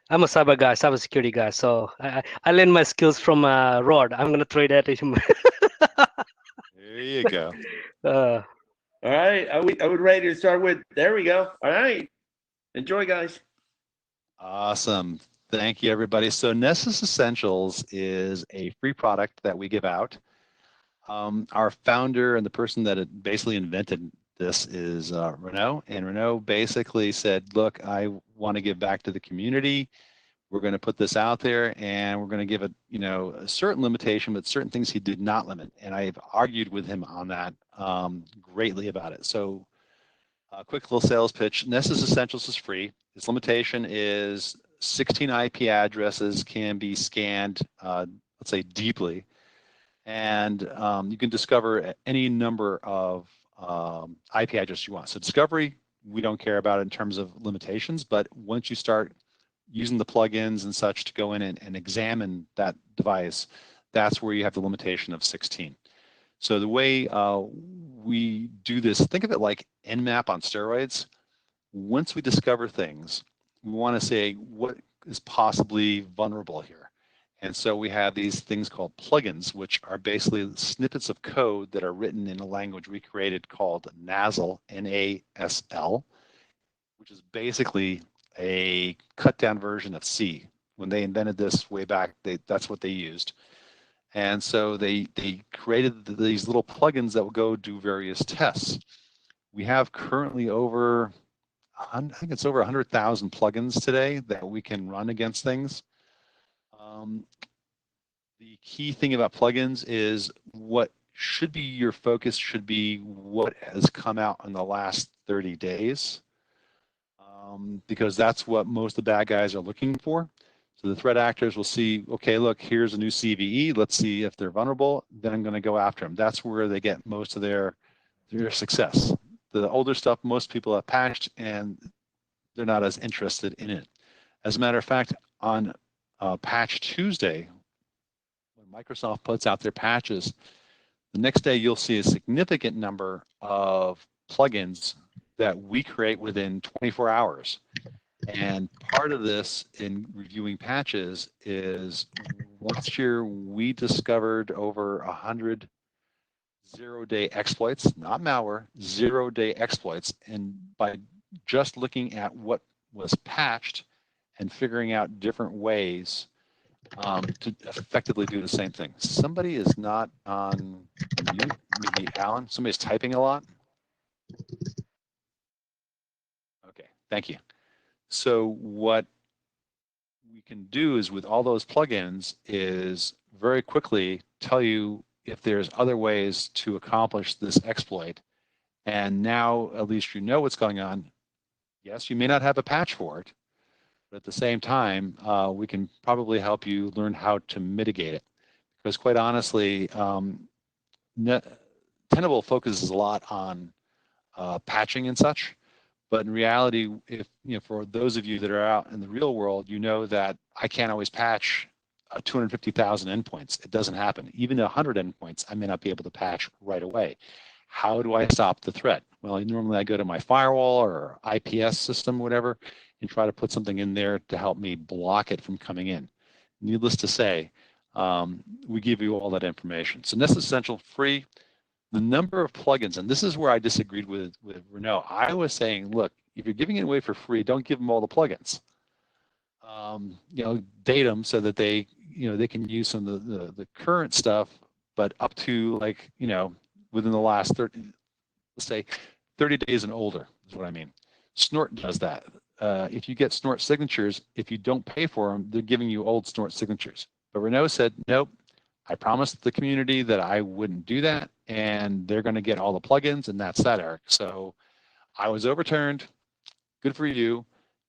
I'm a cybersecurity guy. So I learned my skills from Rod. I'm gonna throw that at him. There you go. uh, All right. Are we ready to start with? There we go. All right. Enjoy, guys. Awesome. Thank you, everybody. So Nessus Essentials is a free product that we give out. Our founder and the person that had basically invented this is Renaud. And Renaud basically said, look, I want to give back to the community. We're going to put this out there and we're going to give it, a certain limitation, but certain things he did not limit. And I've argued with him on that greatly about it. So a quick little sales pitch. Nessus Essentials is free. Its limitation is 16 IP addresses can be scanned, let's say deeply, and you can discover any number of IP addresses you want. So discovery, we don't care about in terms of limitations, but once you start using the plugins and such to go in and examine that device, that's where you have the limitation of 16. So the way we do this, think of it like Nmap on steroids. Once we discover things, we want to say what is possibly vulnerable here. And so we have these things called plugins, which are basically snippets of code that are written in a language we created called NASL, N-A-S-L, which is basically a cut down version of C. When they invented this way back, that's what they used. And so they created these little plugins that will go do various tests. We have currently over, I think it's over 100,000 plugins today that we can run against things. The key thing about plugins is what should be your focus should be what has come out in the last 30 days, because that's what most of the bad guys are looking for. So the threat actors will see, okay, look, here's a new CVE. Let's see if they're vulnerable. Then I'm going to go after them. That's where they get most of their success. The older stuff, most people have patched, and they're not as interested in it. As a matter of fact, on Patch Tuesday, when Microsoft puts out their patches, the next day you'll see a significant number of plugins that we create within 24 hours. And part of this in reviewing patches is last year we discovered over 100 zero-day exploits, not malware, zero-day exploits. And by just looking at what was patched and figuring out different ways to effectively do the same thing. Somebody is not on mute, maybe Alan. Somebody's typing a lot. Okay, thank you. So what we can do is with all those plugins is very quickly tell you if there's other ways to accomplish this exploit. And now at least you know what's going on. Yes, you may not have a patch for it, but at the same time, we can probably help you learn how to mitigate it. Because quite honestly, Tenable focuses a lot on patching and such. But in reality, if for those of you that are out in the real world, you know that I can't always patch 250,000 endpoints. It doesn't happen. Even 100 endpoints, I may not be able to patch right away. How do I stop the threat? Well, normally I go to my firewall or IPS system, whatever, and try to put something in there to help me block it from coming in. Needless to say, we give you all that information. So Nessus Essential free. The number of plugins, and this is where I disagreed with Renaud. I was saying, look, if you're giving it away for free, don't give them all the plugins. Date them so that they can use some of the current stuff, but up to within the last 30, let's say 30 days and older is what I mean. Snort does that. If you get Snort signatures, if you don't pay for them, they're giving you old Snort signatures. But Renaud said, nope, I promised the community that I wouldn't do that, and they're going to get all the plugins, and that's that, Eric. So I was overturned. Good for you.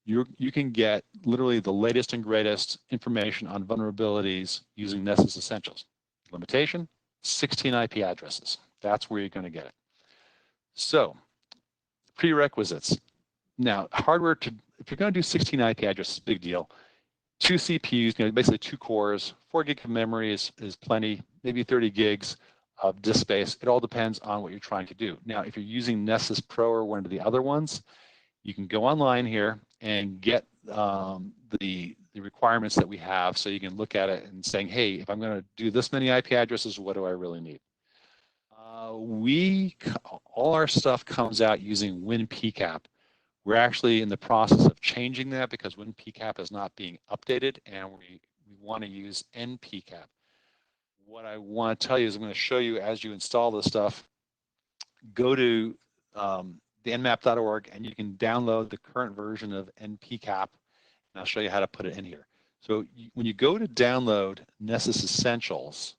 You can get literally the latest and greatest information on vulnerabilities using Nessus Essentials. Limitation, 16 IP addresses. That's where you're going to get it. So prerequisites. Now, hardware, if you're going to do 16 IP addresses, big deal. 2 CPUs, basically 2 cores, 4 gig of memory is plenty, maybe 30 gigs of disk space. It all depends on what you're trying to do. Now, if you're using Nessus Pro or one of the other ones, you can go online here and get the requirements that we have, so you can look at it and saying, hey, if I'm going to do this many IP addresses, what do I really need? All our stuff comes out using WinPCAP. We're actually in the process of changing that because WinPCAP is not being updated, and we want to use NPCAP. What I want to tell you is I'm going to show you as you install this stuff, go to the nmap.org and you can download the current version of NPCAP, and I'll show you how to put it in here. So when you go to download Nessus Essentials,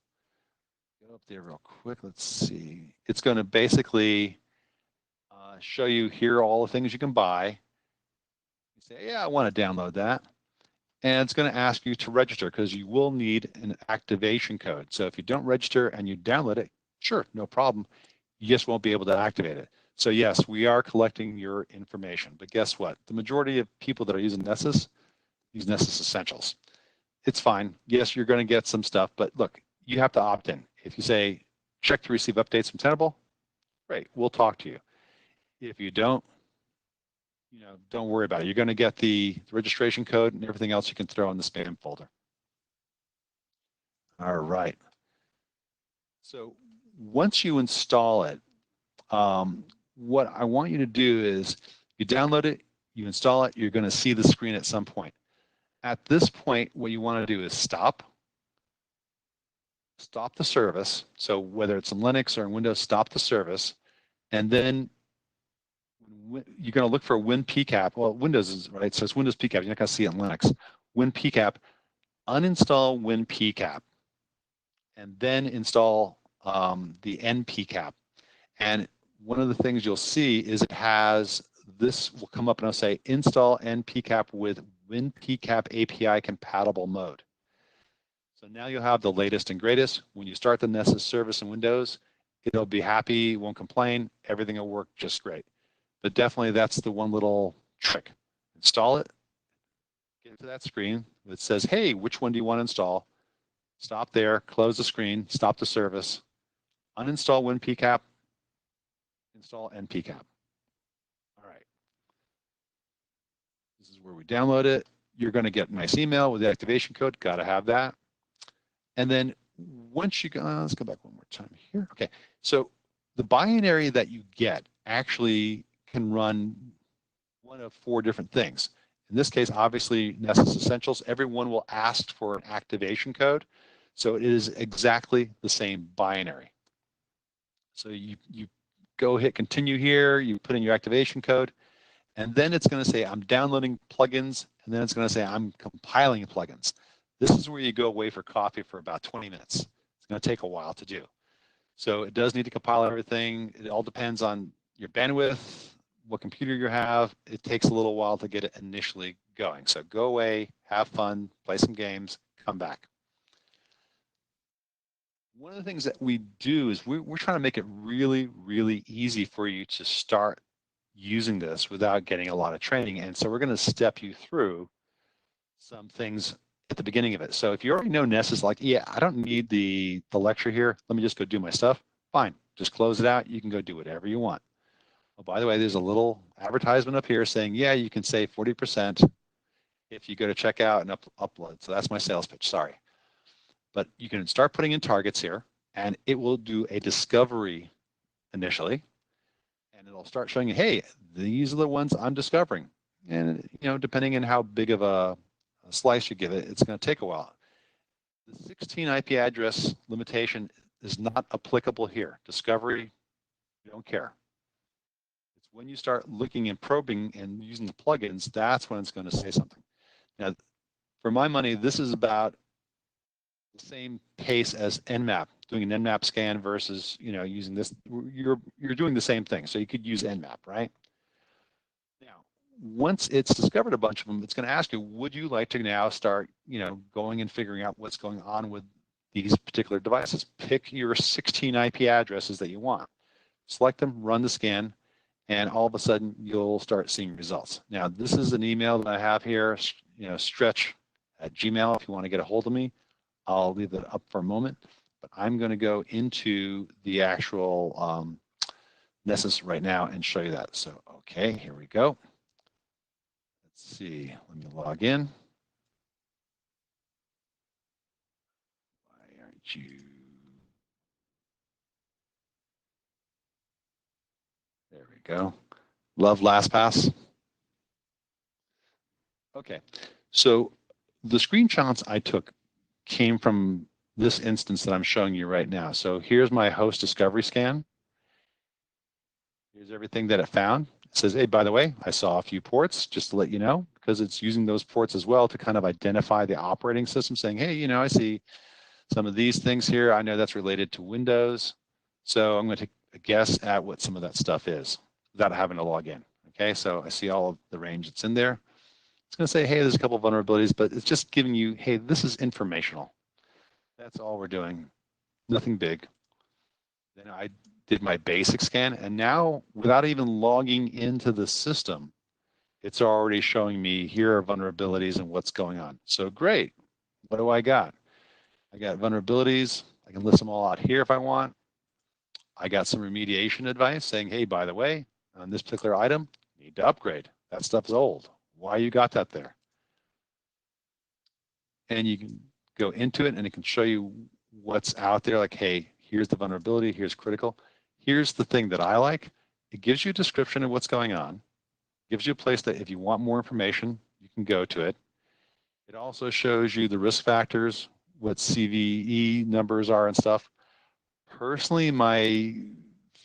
go up there real quick, let's see. It's going to basically show you here all the things you can buy. You say, yeah, I want to download that. And it's going to ask you to register because you will need an activation code. So if you don't register and you download it, sure, no problem. You just won't be able to activate it. So yes, we are collecting your information, but guess what? The majority of people that are using Nessus use Nessus Essentials. It's fine. Yes, you're going to get some stuff, but look, you have to opt in. If you say, check to receive updates from Tenable, great, we'll talk to you. If you don't, don't worry about it. You're going to get the registration code and everything else you can throw in the spam folder. All right. So once you install it, what I want you to do is you download it, you install it, you're going to see the screen at some point. At this point, what you want to do is stop the service. So whether it's in Linux or in Windows, stop the service, and then you're going to look for WinPCAP. Well, Windows is right, so it's Windows PCAP. You're not going to see it in Linux. WinPCAP, uninstall WinPCAP, and then install the NPCAP. And one of the things you'll see is it has, this will come up and it'll say install NPCAP with WinPCAP API compatible mode. So now you'll have the latest and greatest. When you start the Nessus service in Windows, it'll be happy, won't complain, everything will work just great. But definitely that's the one little trick. Install it, get to that screen that says, hey, which one do you want to install? Stop there, close the screen, stop the service, uninstall WinPCAP, install NPCAP. All right. This is where we download it. You're going to get a nice email with the activation code. Got to have that. And then once you go, let's go back one more time here. Okay. So the binary that you get actually can run one of 4 different things. In this case, obviously, Nessus Essentials, everyone will ask for an activation code. So it is exactly the same binary. So you go hit continue here, you put in your activation code, and then it's going to say, I'm downloading plugins, and then it's going to say, I'm compiling plugins. This is where you go away for coffee for about 20 minutes. It's going to take a while to do. So it does need to compile everything. It all depends on your bandwidth, what computer you have. It takes a little while to get it initially going. So go away, have fun, play some games, come back. One of the things that we do is we're trying to make it really, really easy for you to start using this without getting a lot of training. And so we're going to step you through some things at the beginning of it. So if you already know Nessus, like, yeah, I don't need the lecture here. Let me just go do my stuff. Fine, just close it out. You can go do whatever you want. Oh, by the way, there's a little advertisement up here saying, yeah, you can save 40% if you go to checkout and upload. So that's my sales pitch, sorry. But you can start putting in targets here, and it will do a discovery initially, and it'll start showing you, hey, these are the ones I'm discovering. And depending on how big of a slice you give it, it's going to take a while. The 16 IP address limitation is not applicable here. Discovery, you don't care. It's when you start looking and probing and using the plugins, that's when it's going to say something. Now, for my money, this is about the same pace as Nmap, doing an Nmap scan versus using this. You're doing the same thing, so you could use Nmap, right? Now, once it's discovered a bunch of them, it's going to ask you, would you like to now start going and figuring out what's going on with these particular devices? Pick your 16 IP addresses that you want, select them, run the scan, and all of a sudden you'll start seeing results. Now, this is an email that I have here, stretch@gmail if you want to get a hold of me. I'll leave it up for a moment, but I'm going to go into the actual Nessus right now and show you that. So, okay, here we go. Let's see, let me log in. Why aren't you? There we go. Love LastPass. Okay, so the screenshots I took came from this instance that I'm showing you right now. So here's my host discovery scan. Here's everything that it found. It says, hey, by the way, I saw a few ports, just to let you know, because it's using those ports as well to kind of identify the operating system, saying, hey, you know, I see some of these things here. I know that's related to Windows. So I'm going to take a guess at what some of that stuff is without having to log in. Okay, so I see all of the range that's in there. It's going to say, hey, there's a couple of vulnerabilities, but it's just giving you, hey, this is informational. That's all we're doing, nothing big. Then I did my basic scan, and now without even logging into the system, it's already showing me here are vulnerabilities and what's going on. So great. What do I got? I got vulnerabilities. I can list them all out here if I want. I got some remediation advice saying, hey, by the way, on this particular item, you need to upgrade. That stuff is old. Why you got that there? And you can go into it and it can show you what's out there, like, hey, here's the vulnerability, here's critical. Here's the thing that I like. It gives you a description of what's going on. It gives you a place that if you want more information, you can go to it. It also shows you the risk factors, what CVE numbers are and stuff. Personally, my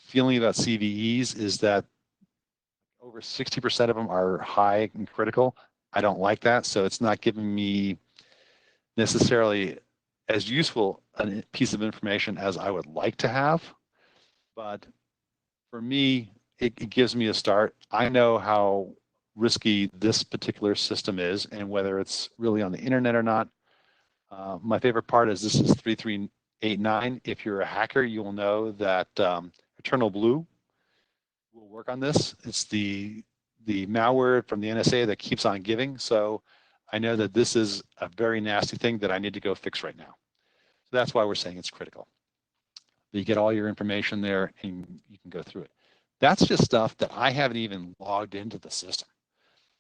feeling about CVEs is that over 60% of them are high and critical. I don't like that, so it's not giving me necessarily as useful a piece of information as I would like to have. But for me, it gives me a start. I know how risky this particular system is and whether it's really on the internet or not. My favorite part is this is 3389. If you're a hacker, you will know that Eternal Blue will work on this. It's the malware from the NSA that keeps on giving. So I know that this is a very nasty thing that I need to go fix right now. So that's why we're saying it's critical. You get all your information there and you can go through it. That's just stuff that I haven't even logged into the system.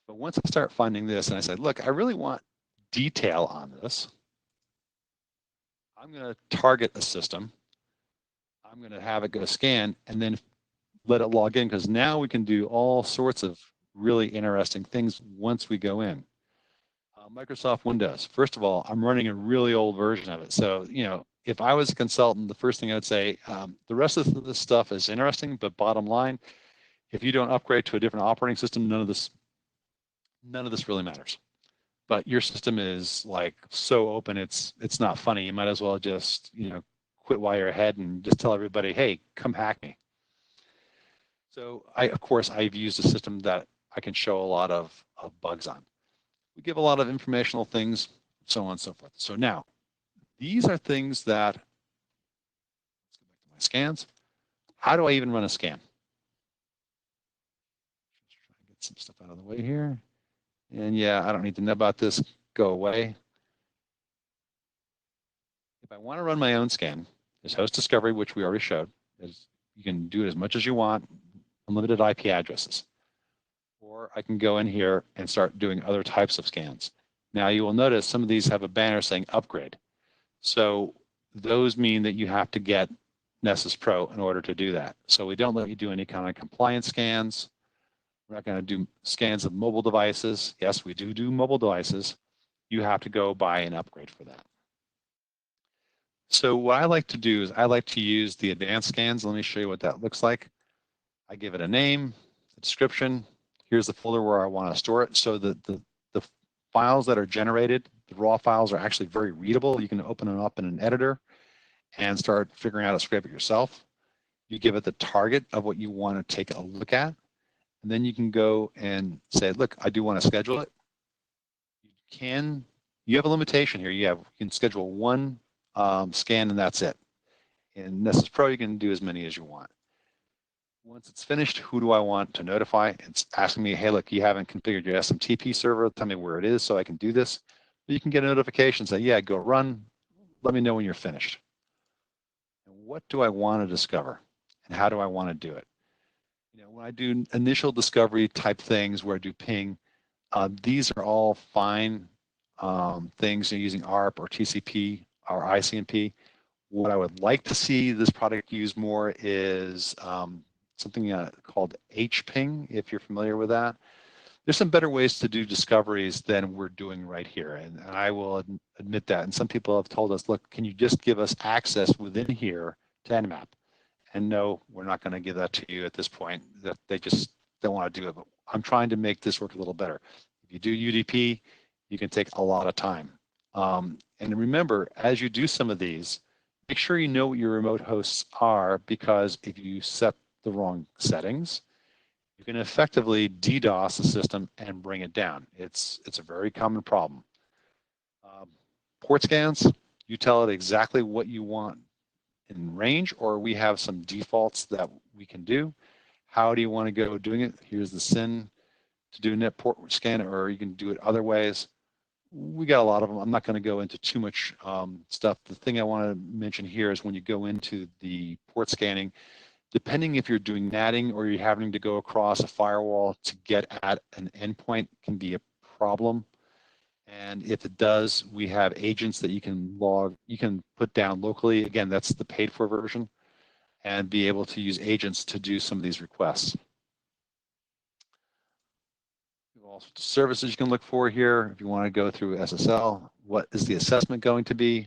But once I start finding this and I said, look, I really want detail on this, I'm going to target a system. I'm going to have it go scan and then let it log in, because now we can do all sorts of really interesting things once we go in. Microsoft Windows. First of all, I'm running a really old version of it. So, you know, if I was a consultant, the first thing I would say, the rest of this stuff is interesting, but bottom line, if you don't upgrade to a different operating system, none of this really matters. But your system is like so open, it's not funny. You might as well just, you know, quit while you're ahead and just tell everybody, hey, come hack me. So of course, I've used a system that I can show a lot of bugs on. We give a lot of informational things, so on and so forth. So now, these are things that, let's go back to my scans. How do I even run a scan? Just try to get some stuff out of the way here. And yeah, I don't need to know about this, go away. If I want to run my own scan, there's host discovery, which we already showed. You can do it as much as you want, unlimited IP addresses. Or I can go in here and start doing other types of scans. Now you will notice some of these have a banner saying upgrade. So those mean that you have to get Nessus Pro in order to do that. So we don't let you do any kind of compliance scans. We're not going to do scans of mobile devices. Yes, we do mobile devices. You have to go buy an upgrade for that. So what I like to do is I like to use the advanced scans. Let me show you what that looks like. I give it a name, a description. Here's the folder where I want to store it. So the files that are generated, the raw files, are actually very readable. You can open them up in an editor and start figuring out how to scrape it yourself. You give it the target of what you want to take a look at. And then you can go and say, look, I do want to schedule it. You have a limitation here. You can schedule one scan and that's it. In Nessus Pro, you can do as many as you want. Once it's finished, who do I want to notify? It's asking me, hey, look, you haven't configured your SMTP server. Tell me where it is so I can do this. You can get a notification, say, yeah, go run. Let me know when you're finished. And what do I want to discover? And how do I want to do it? You know, when I do initial discovery type things where I do ping, These are all fine things using ARP or TCP or ICMP. What I would like to see this product use more is something called HPing, if you're familiar with that. There's some better ways to do discoveries than we're doing right here, and I will admit that. And some people have told us, look, can you just give us access within here to Nmap? And no, we're not going to give that to you at this point. That they just don't want to do it. But I'm trying to make this work a little better. If you do UDP, you can take a lot of time. And remember, as you do some of these, make sure you know what your remote hosts are, because if you set the wrong settings, you can effectively DDoS the system and bring it down. It's a very common problem. Port scans, you tell it exactly what you want in range, or we have some defaults that we can do. How do you want to go doing it? Here's the SYN to do net port scan, or you can do it other ways. We got a lot of them. I'm not going to go into too much stuff. The thing I want to mention here is when you go into the port scanning, depending if you're doing natting or you're having to go across a firewall to get at an endpoint, can be a problem. And if it does, we have agents that you can log, you can put down locally. Again, that's the paid for version, and be able to use agents to do some of these requests. Also, services you can look for here. If you want to go through SSL, what is the assessment going to be?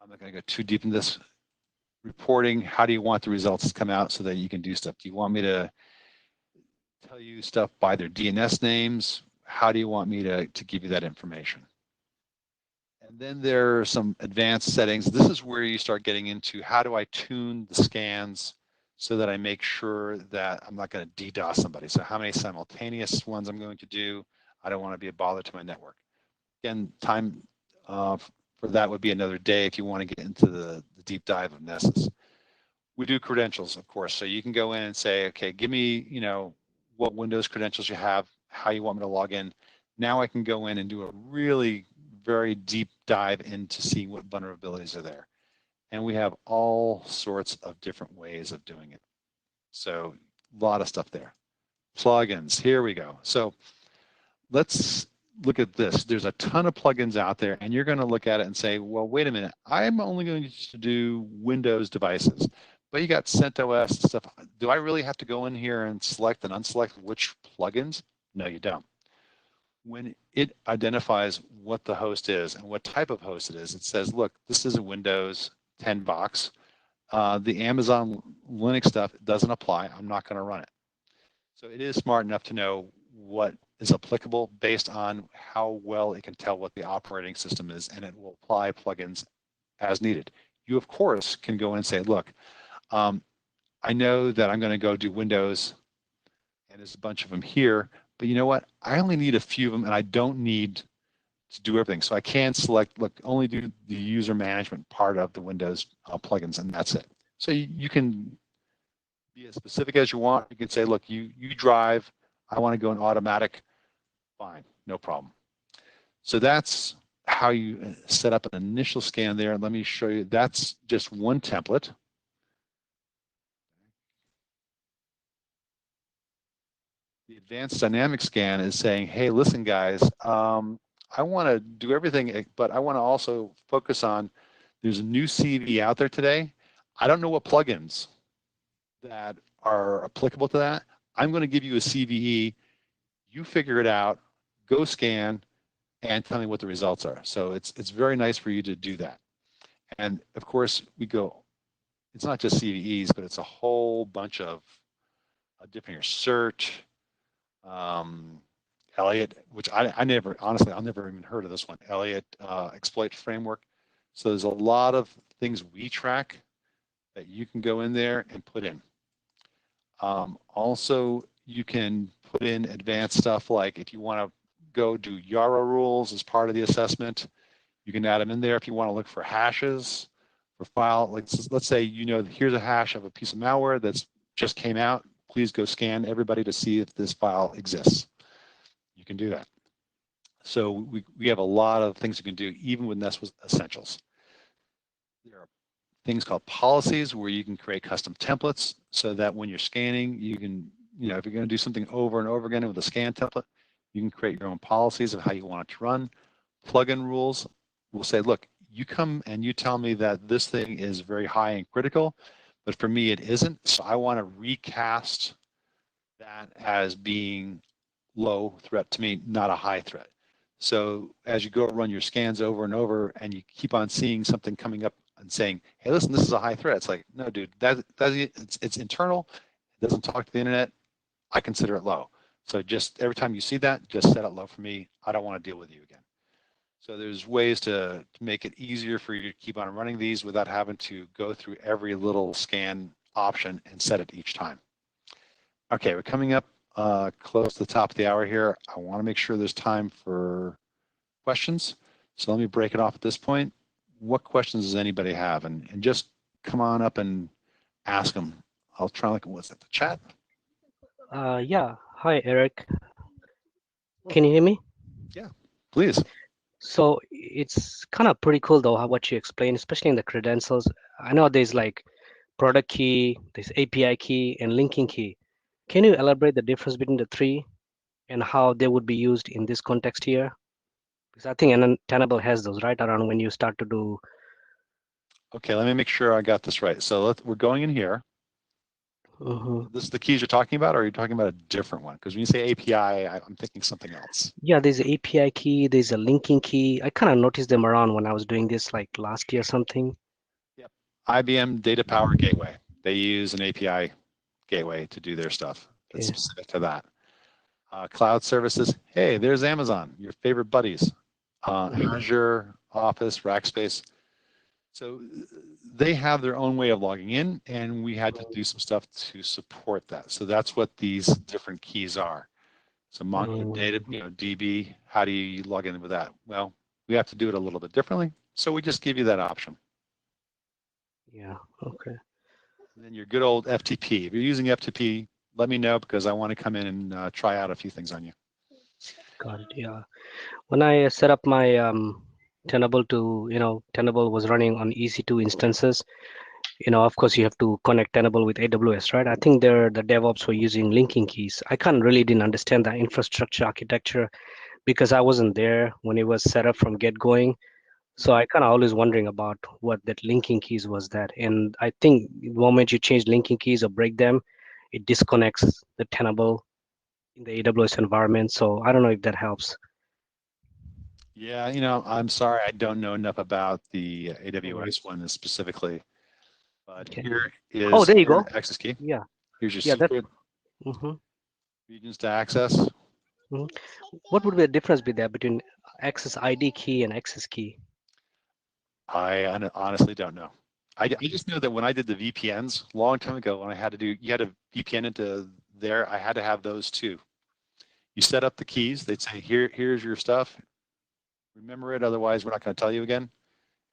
I'm not going to go too deep in this. Reporting, how do you want the results to come out so that you can do stuff? Do you want me to tell you stuff by their DNS names? How do you want me to give you that information? And then there are some advanced settings. This is where you start getting into how do I tune the scans so that I make sure that I'm not going to DDoS somebody. So how many simultaneous ones I'm going to do. I don't want to be a bother to my network. Again, time for that would be another day if you want to get into the deep dive of Nessus. We do credentials, of course. So you can go in and say, okay, give me, what Windows credentials you have, how you want me to log in. Now I can go in and do a really very deep dive into seeing what vulnerabilities are there. And we have all sorts of different ways of doing it. So a lot of stuff there. Plugins, here we go. So let's look at this. There's a ton of plugins out there, and you're going to look at it and say, well, wait a minute, I'm only going to do Windows devices. But you got CentOS and stuff. Do I really have to go in here and select and unselect which plugins? No, you don't. When it identifies what the host is and what type of host it is, it says, look, this is a Windows 10 box. The Amazon Linux stuff doesn't apply. I'm not going to run it. So it is smart enough to know what is applicable based on how well it can tell what the operating system is, and it will apply plugins as needed. You, of course, can go in and say, look, I know that I'm going to go do Windows, and there's a bunch of them here, but you know what? I only need a few of them, and I don't need to do everything. So I can select, look, only do the user management part of the Windows plugins, and that's it. So you can be as specific as you want. You can say, look, you drive, I want to go in automatic, fine, no problem. So that's how you set up an initial scan there. Let me show you, that's just one template. The advanced dynamic scan is saying, hey, listen, guys, I want to do everything, but I want to also focus on, there's a new CV out there today. I don't know what plugins that are applicable to that. I'm going to give you a CVE. You figure it out, go scan, and tell me what the results are. So it's very nice for you to do that. And of course, we go, it's not just CVEs, but it's a whole bunch of different search, Elliott, which I never, honestly, I've never even heard of this one, Elliott exploit framework. So there's a lot of things we track that you can go in there and put in. Also, you can put in advanced stuff like if you want to go do Yara rules as part of the assessment, you can add them in there. If you want to look for hashes for file, like let's say, here's a hash of a piece of malware that's just came out. Please go scan everybody to see if this file exists. You can do that. So we have a lot of things you can do, even with Nessus Essentials. There are things called policies where you can create custom templates so that when you're scanning, you can, if you're going to do something over and over again with a scan template, You can create your own policies of how you want it to run. Plugin rules will say, look, you come and you tell me that this thing is very high and critical, but for me it isn't. So I want to recast that as being low threat to me, not a high threat. So as you go run your scans over and over and you keep on seeing something coming up and saying, hey, listen, this is a high threat. It's like, no, dude, it's internal. It doesn't talk to the internet. I consider it low. So just every time you see that, just set it low for me. I don't want to deal with you again. So there's ways to make it easier for you to keep on running these without having to go through every little scan option and set it each time. Okay, we're coming up close to the top of the hour here. I want to make sure there's time for questions. So let me break it off at this point. What questions does anybody have? And just come on up and ask them. I'll try like, what's that, the chat? Yeah. Hi, Eric. Can you hear me? Yeah, please. So it's kind of pretty cool though, what you explained, especially in the credentials. I know there's like product key, there's API key, and linking key. Can you elaborate the difference between the three and how they would be used in this context here? Because I think Tenable has those right around when you start to do. Okay, let me make sure I got this right. So we're going in here. This is the keys you're talking about, or are you talking about a different one? Because when you say API, I'm thinking something else. Yeah, there's an API key, there's a linking key. I kind of noticed them around when I was doing this like last year something. Yep. IBM Data Power Gateway. They use an API gateway to do their stuff. That's specific to that. Cloud services. Hey, there's Amazon, your favorite buddies. Azure, Office, Rackspace. So they have their own way of logging in, and we had to do some stuff to support that. So that's what these different keys are. So MongoDB, DB, how do you log in with that? Well, we have to do it a little bit differently. So we just give you that option. Yeah, okay. And then your good old FTP. If you're using FTP, let me know because I want to come in and try out a few things on you. Got it, yeah. When I set up my Tenable Tenable was running on EC2 instances. Of course, you have to connect Tenable with AWS, right? I think the DevOps were using linking keys. I didn't understand the infrastructure architecture because I wasn't there when it was set up from get going. So I kind of always wondering about what that linking keys was that. And I think the moment you change linking keys or break them, it disconnects the Tenable in the AWS environment. So I don't know if that helps. Yeah, I'm sorry, I don't know enough about the AWS one specifically. But Okay. here is Oh, there you go. access key. Yeah. Here's your Yeah, secret regions to access. What would be the difference be there between access ID key and access key? I honestly don't know. I just know that when I did the VPNs a long time ago, when you had a VPN into there, I had to have those too. You set up the keys. They'd say, here's your stuff. Remember it, otherwise we're not going to tell you again.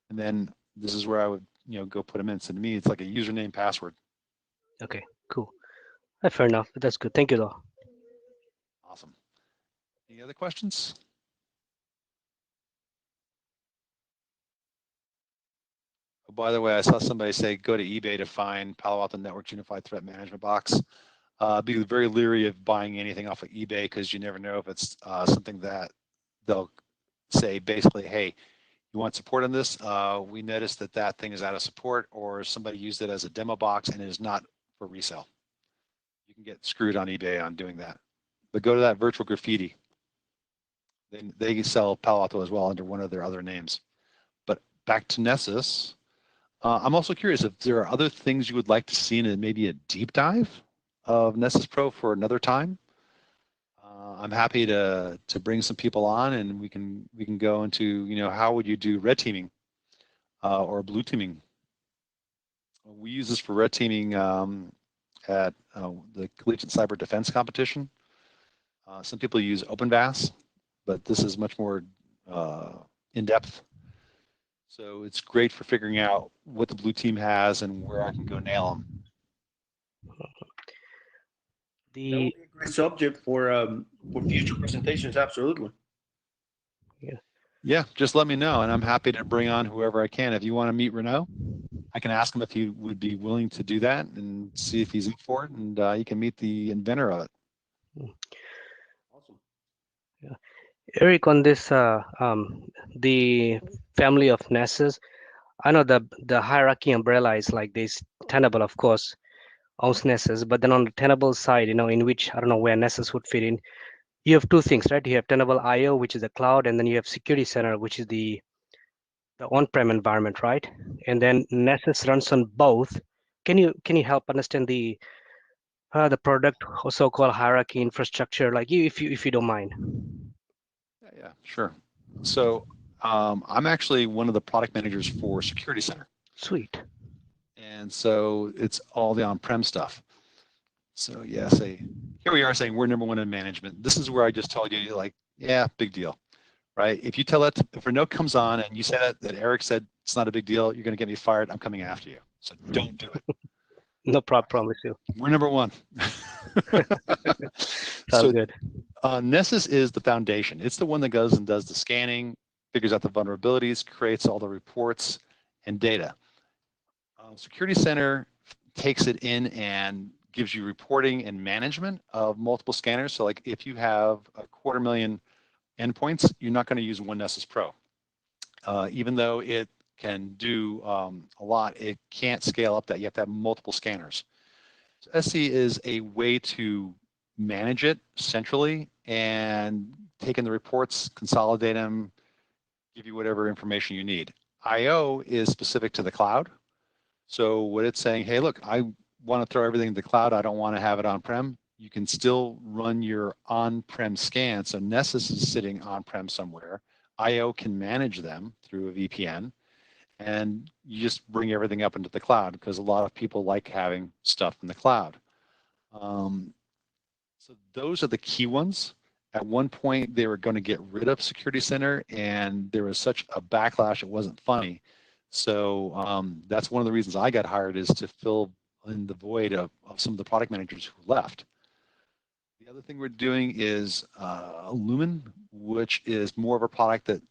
And then this is where I would, go put them in. So to me, it's like a username password. Okay, cool. Fair enough. That's good. Thank you, though. Awesome. Any other questions? Oh, by the way, I saw somebody say go to eBay to find Palo Alto Networks Unified Threat Management Box. Be very leery of buying anything off of eBay because you never know if it's something that they'll say basically, hey, you want support on this? We noticed that thing is out of support, or somebody used it as a demo box and it is not for resale. You can get screwed on eBay on doing that. But go to that Virtual Graffiti. They sell Palo Alto as well under one of their other names. But back to Nessus. I'm also curious if there are other things you would like to see in maybe a deep dive of Nessus Pro for another time. I'm happy to bring some people on, and we can go into how would you do red teaming or blue teaming. We use this for red teaming at the Collegiate Cyber Defense Competition. Some people use OpenVAS, but this is much more in depth. So it's great for figuring out what the blue team has and where I can go nail them. That would be a great subject for future presentations. Absolutely. Yeah, just let me know, and I'm happy to bring on whoever I can. If you want to meet Renaud, I can ask him if he would be willing to do that and see if he's up for it, and you can meet the inventor of it. Awesome. Eric, on this, the family of Nessus, I know the hierarchy umbrella is like this. Tenable, of course, owns Nessus, but then on the Tenable side, in which I don't know where Nessus would fit in. You have two things, right? You have Tenable IO, which is the cloud, and then you have Security Center, which is the on-prem environment, right? And then Nessus runs on both. Can you help understand the product or so-called hierarchy infrastructure, like if you don't mind? Yeah, sure. So I'm actually one of the product managers for Security Center. Sweet. And so it's all the on-prem stuff. So yeah, here we are saying we're number one in management. This is where I just told you, like, yeah, big deal, right? If you tell that, if a note comes on and you say that Eric said it's not a big deal, you're going to get me fired. I'm coming after you. So don't do it. No problem, promise you. We're number one. Sounds So good. Nessus is the foundation. It's the one that goes and does the scanning, figures out the vulnerabilities, creates all the reports and data. Security Center takes it in and gives you reporting and management of multiple scanners. So like if you have 250,000 endpoints, you're not going to use one Nessus Pro. Even though it can do a lot, it can't scale up that. You have to have multiple scanners. So SC is a way to manage it centrally and take in the reports, consolidate them, give you whatever information you need. IO is specific to the cloud. So what it's saying, hey, look, I want to throw everything in the cloud. I don't want to have it on-prem. You can still run your on-prem scan. So Nessus is sitting on-prem somewhere. IO can manage them through a VPN. And you just bring everything up into the cloud because a lot of people like having stuff in the cloud. So those are the key ones. At one point, they were going to get rid of Security Center, and there was such a backlash, it wasn't funny. So that's one of the reasons I got hired, is to fill in the void of some of the product managers who left. The other thing we're doing is Lumen, which is more of a product that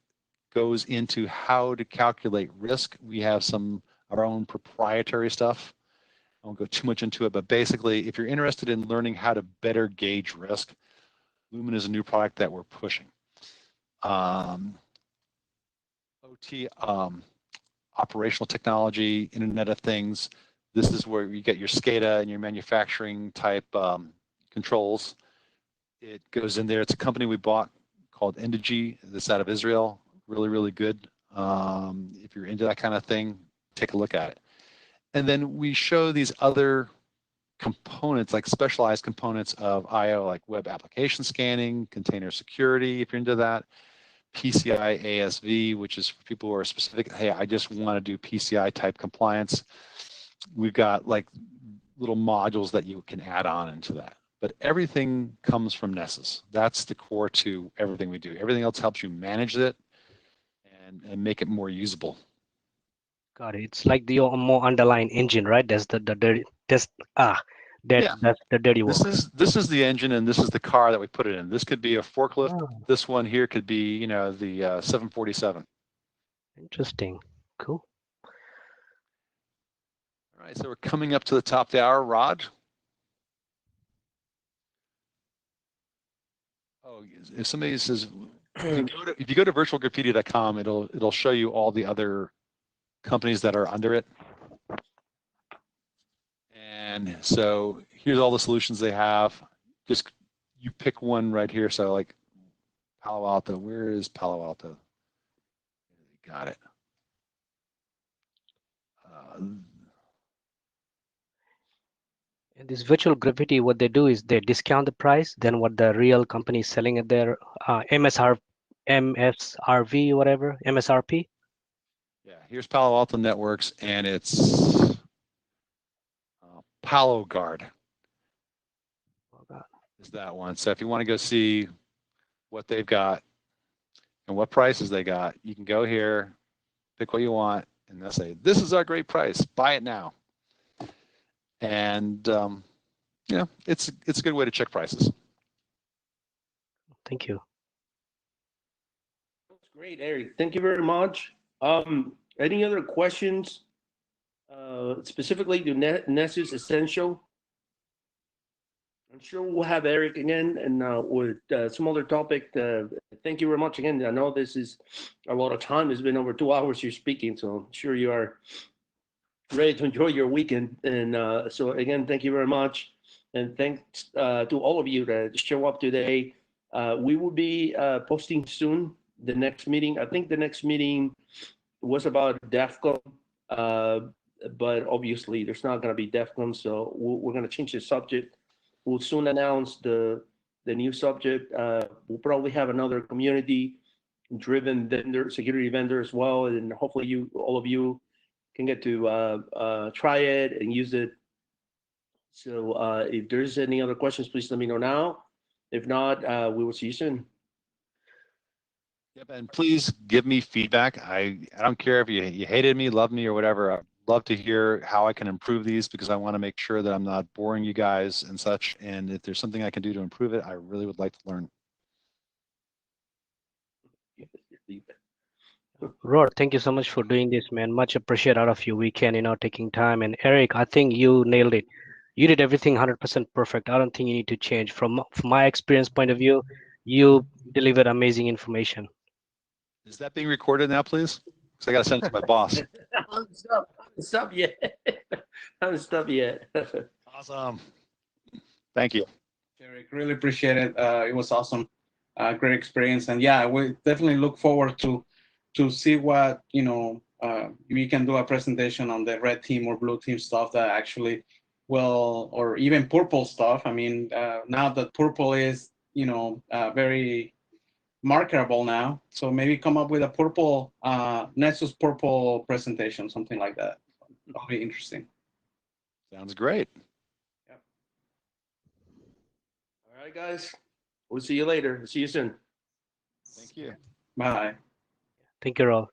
goes into how to calculate risk. We have some our own proprietary stuff. I won't go too much into it, but basically, if you're interested in learning how to better gauge risk, Lumen is a new product that we're pushing. OT, operational technology, Internet of Things. This is where you get your SCADA and your manufacturing type controls. It goes in there. It's a company we bought called Endigy that's out of Israel. Really, really good. If you're into that kind of thing, take a look at it. And then we show these other components, like specialized components of IO, like web application scanning, container security, if you're into that, PCI ASV, which is for people who are specific. Hey, I just want to do PCI type compliance. We've got like little modules that you can add on into that. But everything comes from Nessus. That's the core to everything we do. Everything else helps you manage it and make it more usable. Got it. It's like the more underlying engine, right? That's the dirty. That's Yeah. that's the dirty work. This is the engine, and this is the car that we put it in. This could be a forklift. Oh, This one here could be, the 747. interesting. Cool. All right, so we're coming up to the top of the hour. Rod? Oh, if somebody says, if you go to virtualgraffiti.com, it'll show you all the other companies that are under it. And so here's all the solutions they have. Just you pick one right here. So like Palo Alto, where is Palo Alto? Got it. And this virtual graffiti, what they do is they discount the price than what the real company is selling at their MSRV, whatever, MSRP. Yeah, here's Palo Alto Networks, and it's Palo Guard. Oh, God. Is that one. So if you want to go see what they've got and what prices they got, you can go here, pick what you want, and they'll say, this is our great price, buy it now. And it's a good way to check prices. Thank you. That's great, Eric. Thank you very much. Any other questions specifically to Nessus Essential? I'm sure we'll have Eric again and with some other topic. Thank you very much again. I know this is a lot of time. It's been over 2 hours you're speaking, so I'm sure you are ready to enjoy your weekend. And so again, thank you very much. And thanks to all of you that show up today. We will be posting soon the next meeting. I think the next meeting was about DEFCON, uh, but obviously there's not going to be DEFCON, so we're going to change the subject. We'll soon announce the new subject. We'll probably have another community-driven vendor, security vendor as well, and hopefully all of you, can get to try it and use it. So if there's any other questions, please let me know now. If not, we will see you soon. Yep, and please give me feedback. I don't care if you hated me, loved me, or whatever. I'd love to hear how I can improve these because I want to make sure that I'm not boring you guys and such. And if there's something I can do to improve it, I really would like to learn. Rod, thank you so much for doing this, man. Much appreciate out of your weekend, taking time. And Eric, I think you nailed it. You did everything 100% perfect. I don't think you need to change. From my experience point of view, you delivered amazing information. Is that being recorded now, please? Because I got to send it to my boss. Stop yet. Haven't stopped yet. Awesome. Thank you. Eric, really appreciate it. It was awesome. Great experience. And yeah, we definitely look forward to see what, we can do a presentation on the red team or blue team stuff that actually will, or even purple stuff. I mean, now that purple is, very marketable now. So maybe come up with a purple, Nessus purple presentation, something like that. That'll be interesting. Sounds great. All right, guys. We'll see you later. See you soon. Thank you. Bye. Thank you all.